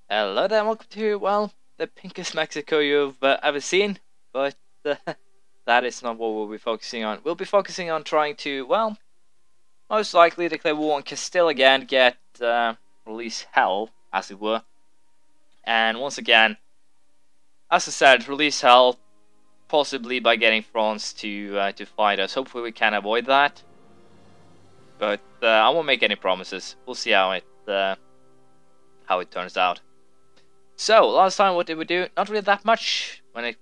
Hello there, and welcome to, well, the pinkest Mexico you've ever seen, but that is not what we'll be focusing on. We'll be focusing on trying to, well, most likely declare war on Castile again, get release hell, as it were. And once again, as I said, release hell, possibly by getting France to fight us. Hopefully we can avoid that, but I won't make any promises. We'll see how it turns out. So, last time, what did we do? Not really that much when it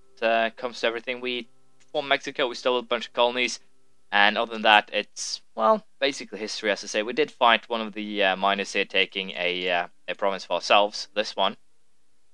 comes to everything. We formed Mexico, we stole a bunch of colonies, and other than that, it's, well, basically history, as I say. We did fight one of the miners here, taking a province for ourselves, this one.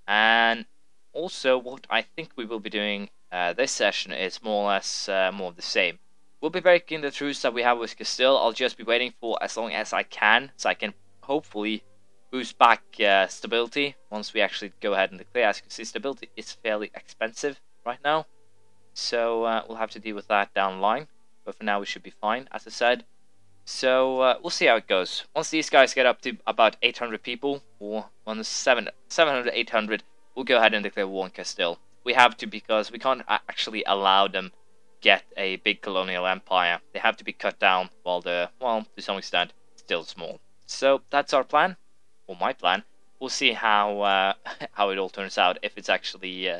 And also, what I think we will be doing this session is more or less more of the same. We'll be breaking the truce that we have with Castile. I'll just be waiting for as long as I can, so I can hopefully boost back stability once we actually go ahead and declare. As you can see, stability is fairly expensive right now, so we'll have to deal with that down the line, but for now we should be fine, as I said. So we'll see how it goes. Once these guys get up to about 800 people, or on 700, 800, we'll go ahead and declare war on Castile. We have to, because we can't actually allow them get a big colonial empire. They have to be cut down while they're, well, to some extent, still small. So that's our plan. Or my plan. We'll see how how it all turns out, if it's actually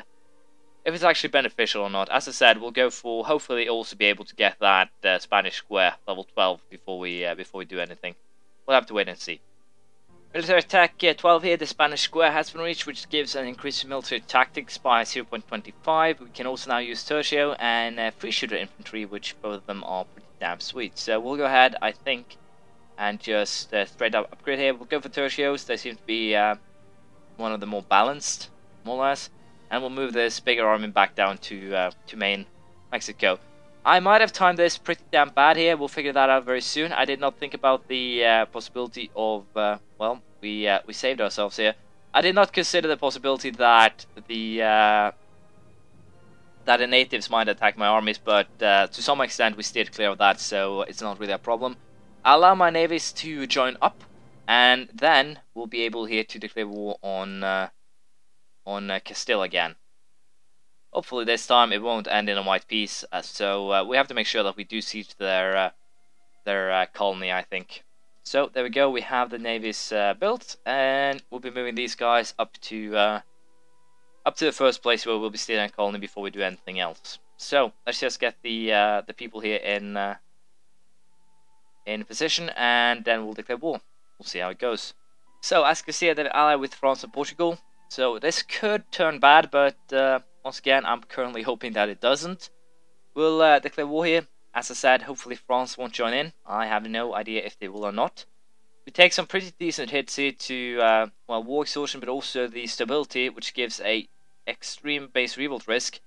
beneficial or not. As I said, we'll go for hopefully also be able to get that Spanish square level 12 before we do anything. We'll have to wait and see. Military attack 12 here. The Spanish square has been reached, which gives an increase in military tactics by 0.25. We can also now use tertio and free shooter infantry, which both of them are pretty damn sweet. So we'll go ahead, I think, and just straight up upgrade here. We'll go for tertios. They seem to be one of the more balanced, more or less. And we'll move this bigger army back down to main Mexico. I might have timed this pretty damn bad here. We'll figure that out very soon. I did not think about the possibility of, well, we saved ourselves here. I did not consider the possibility that the natives might attack my armies, but to some extent we steered clear of that, so it's not really a problem. I'll allow my navies to join up, and then we'll be able here to declare war on Castile again. Hopefully this time it won't end in a white peace, so we have to make sure that we do siege their colony, I think. So there we go, we have the navies built, and we'll be moving these guys up to the first place where we'll be stealing a colony before we do anything else. So let's just get the people here in position, and then we'll declare war. We'll see how it goes. So, as you can see, they're allied with France and Portugal. So this could turn bad, but once again, I'm currently hoping that it doesn't. We'll declare war here. As I said, hopefully France won't join in. I have no idea if they will or not. We take some pretty decent hits here to, well, war exhaustion, but also the stability, which gives a extreme base revolt risk,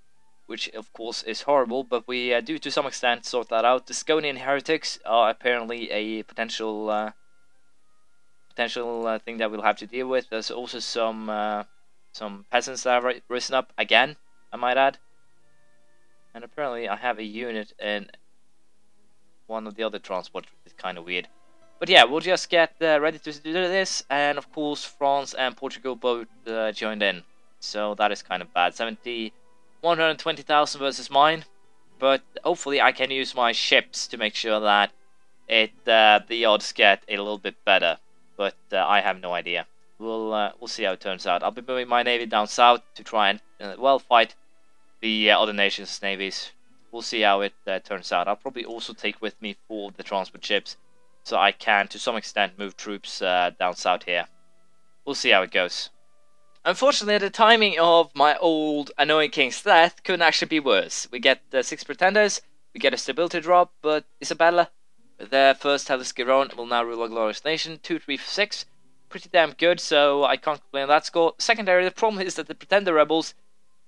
which of course is horrible, but we do to some extent sort that out. The Sconian heretics are apparently a potential thing that we'll have to deal with. There's also some peasants that have risen up again, I might add, and apparently I have a unit in one of the other transports, which is kind of weird. But yeah, we'll just get ready to do this, and of course France and Portugal both joined in, so that is kind of bad. 120,000 versus mine, but hopefully I can use my ships to make sure that the odds get a little bit better, but I have no idea. We'll see how it turns out. I'll be moving my navy down south to try and well, fight the other nations' navies. We'll see how it turns out. I'll probably also take with me 4 of the transport ships, so I can to some extent move troops down south here. We'll see how it goes. Unfortunately, the timing of my old annoying king's death couldn't actually be worse. We get 6 pretenders, we get a stability drop, but Isabella, the first Hellas Giron, will now rule a glorious nation. 2, 3, 6, pretty damn good, so I can't complain on that score. Secondary, the problem is that the pretender rebels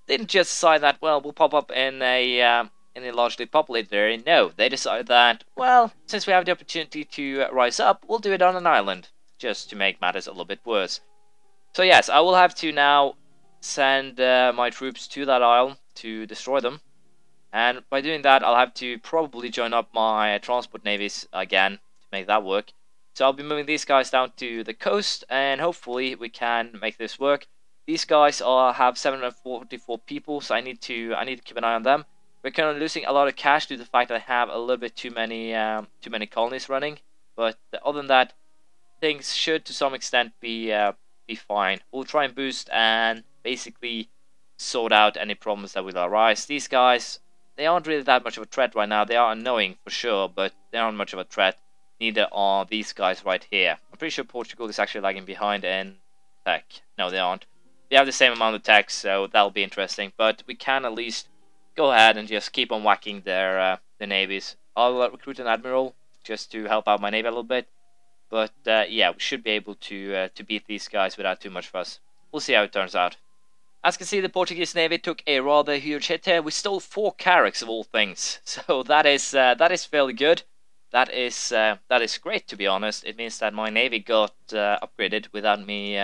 didn't just decide that, well, we'll pop up in a largely populated area. No, they decided that, well, since we have the opportunity to rise up, we'll do it on an island, just to make matters a little bit worse. So yes, I will have to now send my troops to that isle to destroy them. And by doing that, I'll have to probably join up my transport navies again to make that work. So I'll be moving these guys down to the coast, and hopefully we can make this work. These guys have 744 people, so I need to keep an eye on them. We're currently losing a lot of cash due to the fact that I have a little bit too many colonies running. But other than that, things should to some extent be fine. We'll try and boost and basically sort out any problems that will arise. These guys, they aren't really that much of a threat right now. They are annoying for sure, but they aren't much of a threat. Neither are these guys right here. I'm pretty sure Portugal is actually lagging behind in tech. No, they aren't. They have the same amount of tech, so that'll be interesting. But we can at least go ahead and just keep on whacking their navies. I'll recruit an admiral just to help out my navy a little bit. But yeah, we should be able to beat these guys without too much fuss. We'll see how it turns out. As you can see, the Portuguese navy took a rather huge hit here. We stole 4 carracks of all things, so that is fairly good. That is great, to be honest. It means that my navy got upgraded without me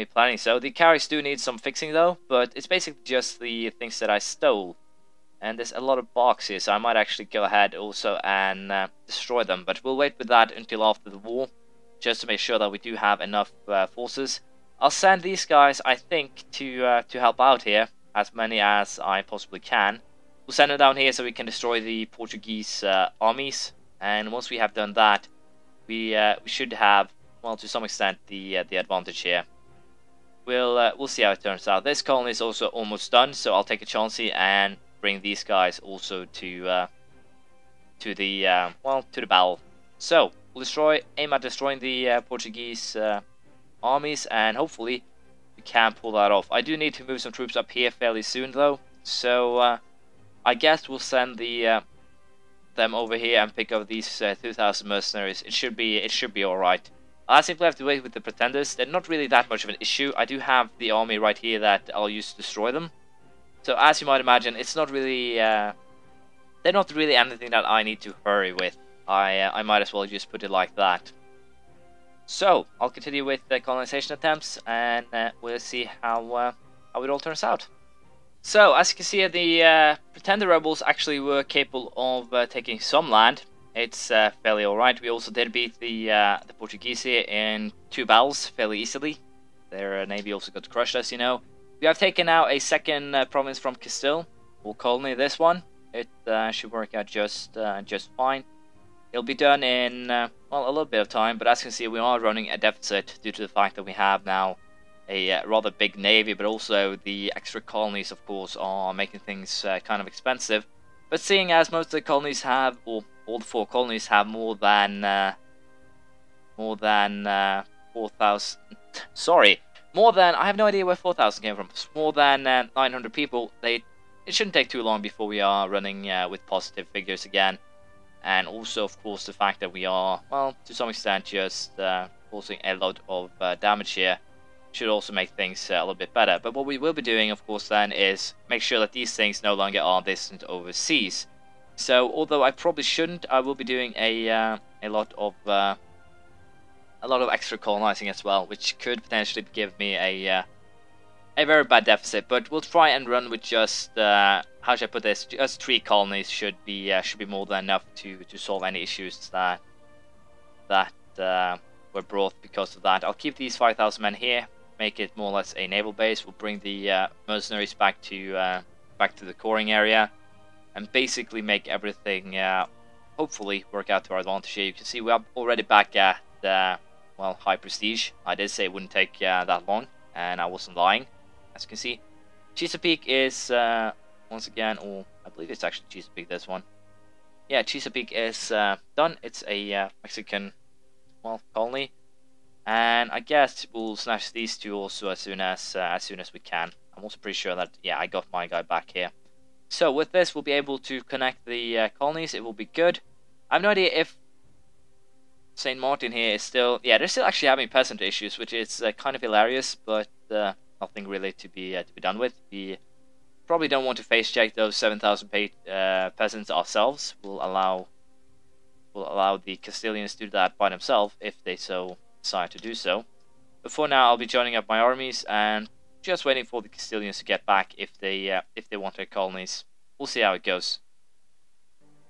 planning. So the carracks do need some fixing though, but it's basically just the things that I stole. And there's a lot of barks here, so I might actually go ahead also and destroy them. But we'll wait with that until after the war, just to make sure that we do have enough forces. I'll send these guys, I think, to help out here, as many as I possibly can. We'll send them down here so we can destroy the Portuguese armies. And once we have done that, we should have, well, to some extent, the advantage here. We'll see how it turns out. This colony is also almost done, so I'll take a chance here and bring these guys also to the battle. So we'll aim at destroying the Portuguese armies, and hopefully we can pull that off. I do need to move some troops up here fairly soon though, so I guess we'll send them over here and pick up these 2,000 mercenaries. It should be all right. I simply have to wait with the pretenders. They're not really that much of an issue. I do have the army right here that I'll use to destroy them. So as you might imagine, it's not really they're not really anything that I need to hurry with. I might as well just put it like that. So I'll continue with the colonization attempts, and we'll see how it all turns out. So as you can see, the pretender rebels actually were capable of taking some land. It's fairly alright. We also did beat the Portuguese here in 2 battles fairly easily. Their navy also got crushed, as you know. We have taken out a second province from Castile. We'll colony this one. It should work out just fine. It'll be done in, well, a little bit of time, but as you can see, we are running a deficit due to the fact that we have now a rather big navy, but also the extra colonies, of course, are making things kind of expensive. But seeing as most of the colonies have, or all the 4 colonies have more than 4,000, sorry, more than, I have no idea where 4,000 came from, more than 900 people, it shouldn't take too long before we are running with positive figures again. And also, of course, the fact that we are, well, to some extent, just causing a lot of damage here should also make things a little bit better. But what we will be doing, of course, then is make sure that these things no longer are distant overseas. So, although I probably shouldn't, I will be doing a lot of extra colonizing as well, which could potentially give me a very bad deficit. But we'll try and run with just how should I put this? Just 3 colonies should be more than enough to solve any issues that were brought because of that. I'll keep these 5,000 men here, make it more or less a naval base. We'll bring the mercenaries back to the coring area, and basically make everything hopefully work out to our advantage here. You can see we are already back at well, high prestige. I did say it wouldn't take that long, and I wasn't lying. As you can see, Chesapeake is once again, or I believe it's actually Chesapeake, this one. Yeah, Chesapeake is done. It's a Mexican, well, colony, and I guess we'll snatch these 2 also as soon as we can. I'm also pretty sure that, yeah, I got my guy back here. So with this, we'll be able to connect the colonies. It will be good. I have no idea if St. Martin here is still, yeah, they're still actually having peasant issues, which is kind of hilarious, but nothing really to be done with. We probably don't want to face check those 7,000 peasants ourselves. We'll allow the Castilians to do that by themselves if they so decide to do so. But for now, I'll be joining up my armies and just waiting for the Castilians to get back if they want their colonies. We'll see how it goes.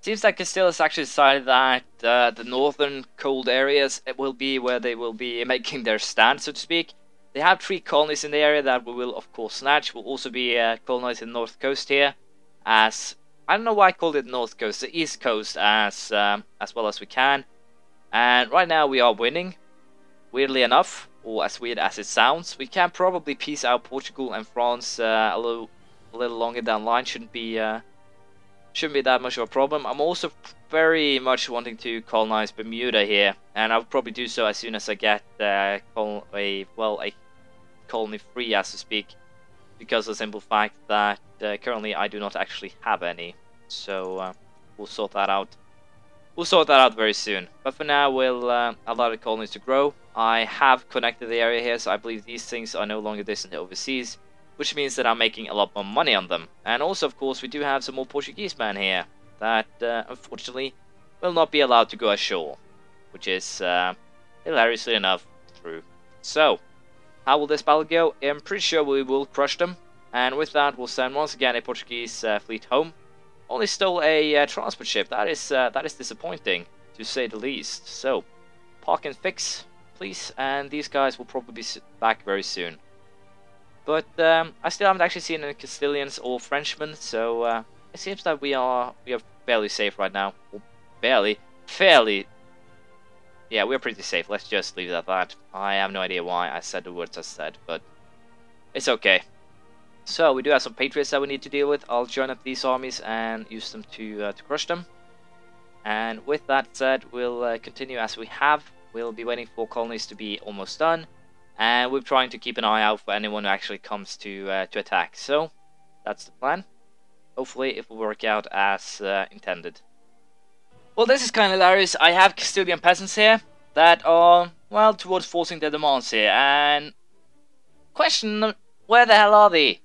Seems like Castile has actually decided that the northern cold areas it will be where they will be making their stand, so to speak. They have 3 colonies in the area that we will of course snatch. We'll also be colonizing the north coast here, as I don't know why I called it north coast, the east coast as well as we can. And right now we are winning, weirdly enough, or as weird as it sounds. We can probably piece out Portugal and France a little longer down the line. Shouldn't be that much of a problem. I'm also very much wanting to colonize Bermuda here, and I'll probably do so as soon as I get a colony free, as to speak, because of the simple fact that currently I do not actually have any. So we'll sort that out. We'll sort that out very soon. But for now, we'll allow the colonies to grow. I have connected the area here, so I believe these things are no longer distant overseas, which means that I'm making a lot more money on them. And also, of course, we do have some more Portuguese men here that, unfortunately, will not be allowed to go ashore, which is, hilariously enough, true. So, how will this battle go? I'm pretty sure we will crush them, and with that, we'll send once again a Portuguese fleet home. Only stole a transport ship. That is disappointing, to say the least. So, park and fix, please, and these guys will probably be back very soon. But I still haven't actually seen any Castilians or Frenchmen, so it seems that we are fairly safe right now. Well, fairly. Yeah, we're pretty safe. Let's just leave it at that. I have no idea why I said the words I said, but it's okay. So we do have some patriots that we need to deal with. I'll join up these armies and use them to crush them. And with that said, we'll continue as we have. We'll be waiting for colonies to be almost done. And we're trying to keep an eye out for anyone who actually comes to attack. So, that's the plan. Hopefully it will work out as intended. Well, this is kind of hilarious. I have Castilian peasants here that are, well, towards forcing their demands here. And question, where the hell are they?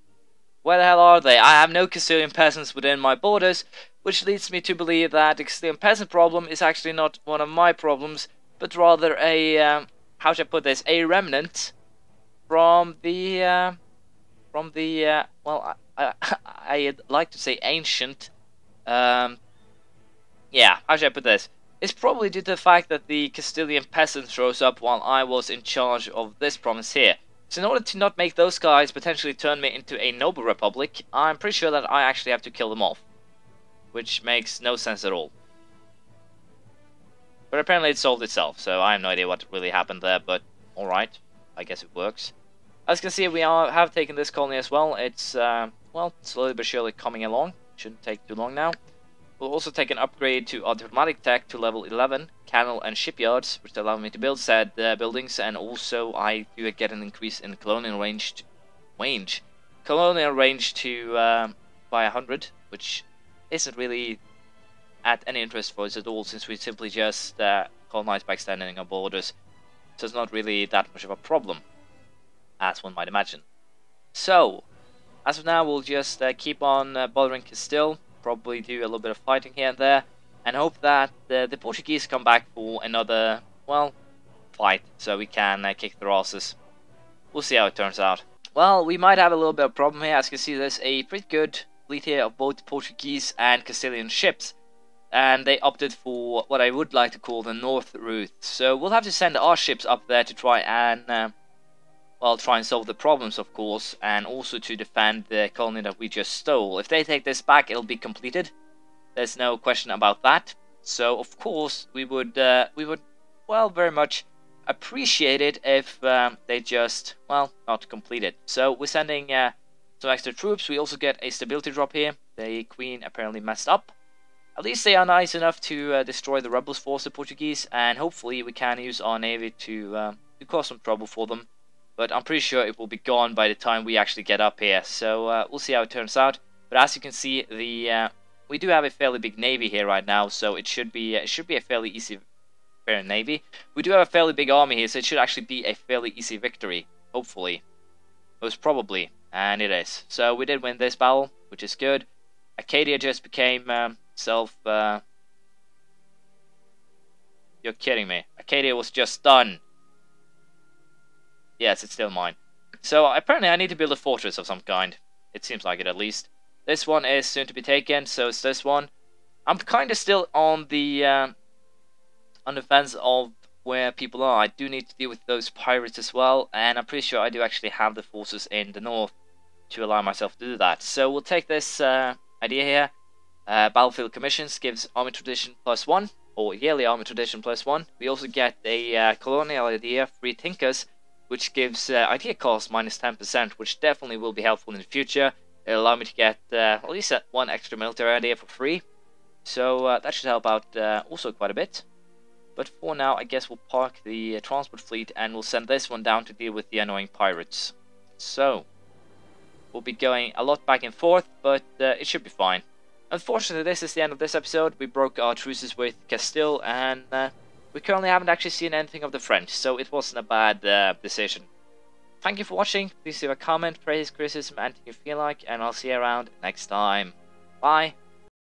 Where the hell are they? I have no Castilian peasants within my borders, which leads me to believe that the Castilian peasant problem is actually not one of my problems, but rather a... how should I put this? A remnant from the well, I'd like to say ancient. Yeah, how should I put this? It's probably due to the fact that the Castilian peasants rose up while I was in charge of this province here. So in order to not make those guys potentially turn me into a noble republic, I'm pretty sure that I actually have to kill them off, which makes no sense at all. But apparently it solved itself, so I have no idea what really happened there, but alright, I guess it works. As you can see, we have taken this colony as well. It's, well, slowly but surely coming along. Shouldn't take too long now. We'll also take an upgrade to our diplomatic tech to level 11, canal and shipyards, which allow me to build said buildings, and also I do get an increase in colonial range to by 100, which isn't really at any interest for us at all, since we simply just colonize by extending our borders, so it's not really that much of a problem, as one might imagine. So, as of now, we'll just keep on bothering Castile, probably do a little bit of fighting here and there, and hope that the Portuguese come back for another, well, fight, so we can kick their asses. We'll see how it turns out. Well, we might have a little bit of problem here. As you can see, there's a pretty good fleet here of both Portuguese and Castilian ships, and they opted for what I would like to call the north route. So we'll have to send our ships up there to try and, well, try and solve the problems, of course, and also to defend the colony that we just stole. If they take this back, it'll be completed. There's no question about that. So, of course, we would, well, very much appreciate it if they just, well, not complete it. So we're sending some extra troops. We also get a stability drop here. The Queen apparently messed up. At least they are nice enough to destroy the rebels force, the Portuguese, and hopefully we can use our navy to cause some trouble for them. But I'm pretty sure it will be gone by the time we actually get up here. So we'll see how it turns out. But as you can see, we do have a fairly big navy here right now, so it should be a fairly easy navy. We do have a fairly big army here, so it should actually be a fairly easy victory. Hopefully, most probably, and it is. So we did win this battle, which is good. Acadia just became You're kidding me. Acadia was just done. Yes, it's still mine. So apparently I need to build a fortress of some kind. It seems like it, at least. This one is soon to be taken, so it's this one. I'm kind of still on the fence of where people are. I do need to deal with those pirates as well, and I'm pretty sure I do actually have the forces in the north to allow myself to do that. So we'll take this idea here. Battlefield commissions gives army tradition +1, or yearly army tradition +1. We also get a colonial idea, free thinkers, which gives idea cost -10%, which definitely will be helpful in the future. It'll allow me to get at least one extra military idea for free. So that should help out also quite a bit. But for now, I guess we'll park the transport fleet and we'll send this one down to deal with the annoying pirates. So, we'll be going a lot back and forth, but it should be fine. Unfortunately, this is the end of this episode. We broke our truces with Castile, and we currently haven't actually seen anything of the French, so it wasn't a bad decision. Thank you for watching. Please leave a comment, praise, criticism, anything you feel like, and I'll see you around next time. Bye.